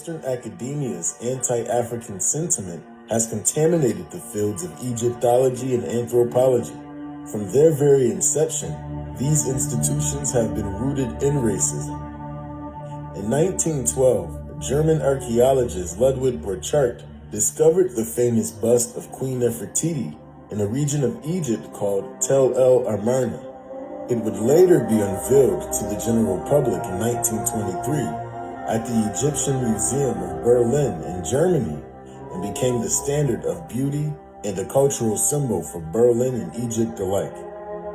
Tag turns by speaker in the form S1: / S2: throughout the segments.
S1: Western academia's anti-African sentiment has contaminated the fields of Egyptology and anthropology. From their very inception, these institutions have been rooted in racism. In 1912, German archaeologist Ludwig Borchardt discovered the famous bust of Queen Nefertiti in a region of Egypt called Tel El Amarna. It would later be unveiled to the general public in 1923 at the Egyptian Museum of Berlin in Germany and became the standard of beauty and a cultural symbol for Berlin and Egypt alike.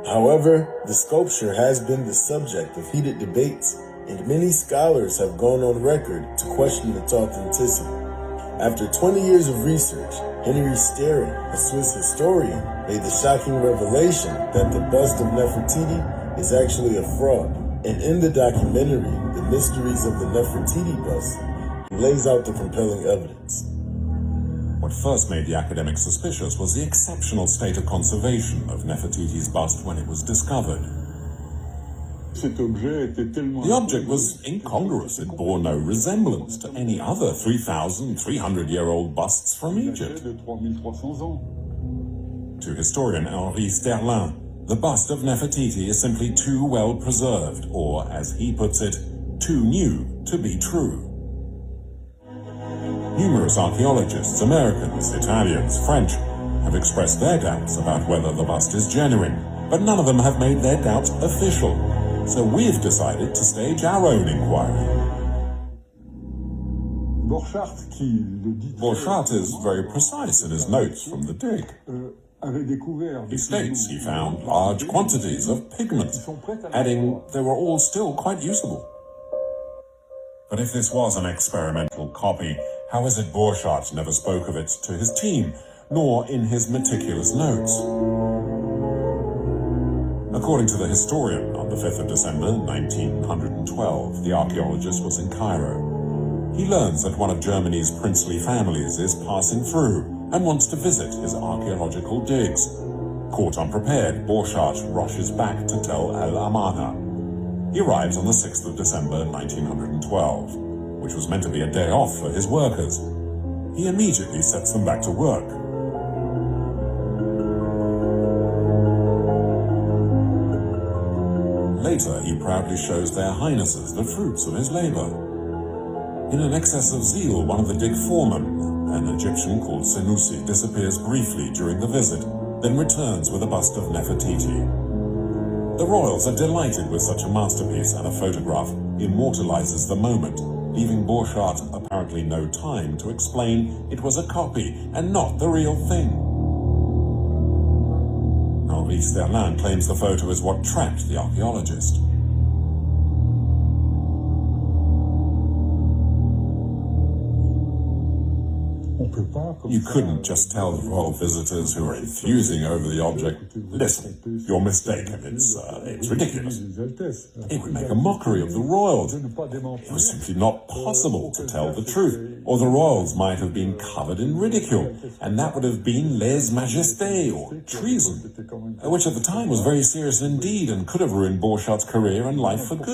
S1: However, the sculpture has been the subject of heated debates, and many scholars have gone on record to question its authenticity. After 20 years of research, Henry Sterring, a Swiss historian, made the shocking revelation that the bust of Nefertiti is actually a fraud. And in the documentary, The Mysteries of the Nefertiti Bust, he lays out the compelling evidence.
S2: What first made the academics suspicious was the exceptional state of conservation of Nefertiti's bust when it was discovered. The object was incongruous. It bore no resemblance to any other 3,300-year-old busts from Egypt. To historian Henri Sterlin, the bust of Nefertiti is simply too well preserved, or, as he puts it, too new to be true. Numerous archaeologists, Americans, Italians, French, have expressed their doubts about whether the bust is genuine, but none of them have made their doubts official. So we've decided to stage our own inquiry. Borchardt is very precise in his notes from the dig. He states he found large quantities of pigment, adding they were all still quite usable. But if this was an experimental copy, how is it Borchardt never spoke of it to his team, nor in his meticulous notes? According to the historian, on the 5th of December 1912, the archaeologist was in Cairo. He learns that one of Germany's princely families is passing through and wants to visit his archaeological digs. Caught unprepared, Borchardt rushes back to Tel El Amarna. He arrives on the 6th of December 1912, which was meant to be a day off for his workers. He immediately sets them back to work. Later, he proudly shows their highnesses the fruits of his labor. In an excess of zeal, one of the dig foremen, an Egyptian called Senussi, disappears briefly during the visit, then returns with a bust of Nefertiti. The royals are delighted with such a masterpiece, and a photograph immortalizes the moment, leaving Borchardt apparently no time to explain it was a copy and not the real thing. Henri Sterlin claims the photo is what trapped the archaeologist. You couldn't just tell the royal visitors who are enthusing over the object, listen, you're mistaken, it's ridiculous. It would make a mockery of the royals. It was simply not possible to tell the truth, or the royals might have been covered in ridicule, and that would have been lèse-majesté, or treason, which at the time was very serious indeed and could have ruined Borchardt's career and life for good.